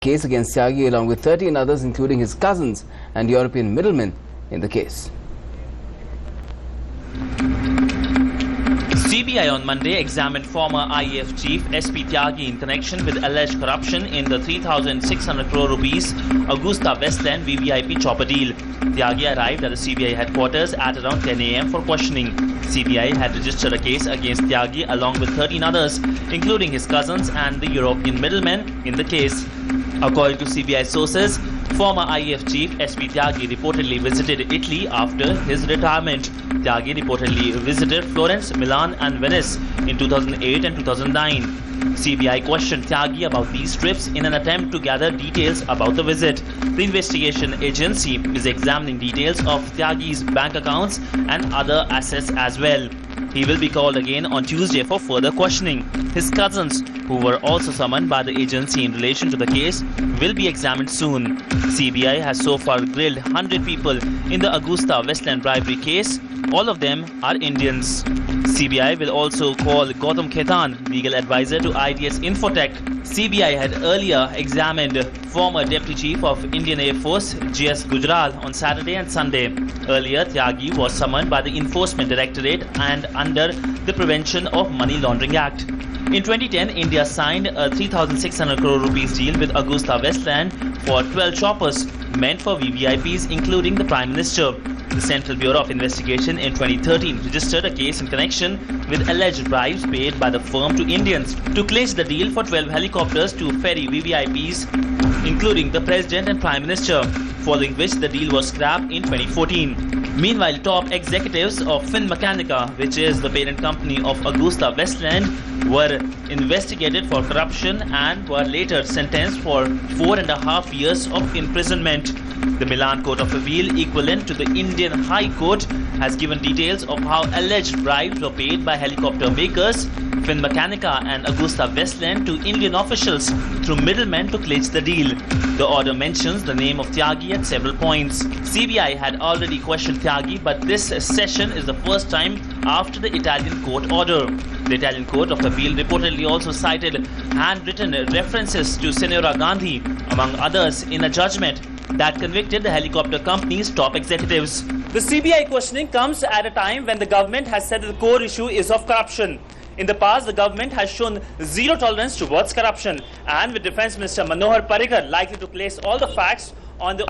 Case against Tyagi along with 13 others including his cousins and European middlemen in the case. CBI on Monday examined former IEF chief SP Tyagi in connection with alleged corruption in the 3,600 crore rupees AgustaWestland VVIP chopper deal. Tyagi arrived at the CBI headquarters at around 10 a.m. for questioning. CBI had registered a case against Tyagi along with 13 others, including his cousins and the European middlemen in the case. According to CBI sources, former IEF chief SP Tyagi reportedly visited Italy after his retirement. Tyagi reportedly visited Florence, Milan and Venice in 2008 and 2009. CBI questioned Tyagi about these trips in an attempt to gather details about the visit. The investigation agency is examining details of Tyagi's bank accounts and other assets as well. He will be called again on Tuesday for further questioning. His cousins, who were also summoned by the agency in relation to the case, will be examined soon. CBI has so far grilled 100 people in the AgustaWestland bribery case. All of them are Indians. CBI will also call Gautam Khaitan, legal advisor to IDS Infotech. CBI had earlier examined former Deputy Chief of Indian Air Force GS Gujral on Saturday and Sunday. Earlier, Tyagi was summoned by the Enforcement Directorate and under the Prevention of Money Laundering Act. In 2010, India signed a 3,600 crore rupees deal with AgustaWestland for 12 choppers meant for VVIPs, including the Prime Minister. The Central Bureau of Investigation in 2013 registered a case in connection with alleged bribes paid by the firm to Indians to clinch the deal for 12 helicopters to ferry VVIPs, including the President and Prime Minister, following which the deal was scrapped in 2014. Meanwhile, top executives of Finmeccanica, which is the parent company of AgustaWestland, were investigated for corruption and were later sentenced for 4.5 years of imprisonment. The Milan Court of Appeal, equivalent to the Indian High Court, has given details of how alleged bribes were paid by helicopter makers, Finmeccanica and AgustaWestland to Indian officials through middlemen to clinch the deal. The order mentions the name of Tyagi at several points. CBI had already questioned Tyagi, but this session is the first time after the Italian court order. The Italian Court of Appeal reportedly also cited handwritten references to Senora Gandhi, among others, in a judgment that convicted the helicopter company's top executives. The CBI questioning comes at a time when the government has said that the core issue is of corruption. In the past, the government has shown zero tolerance towards corruption, and with Defence Minister Manohar Parrikar likely to place all the facts on the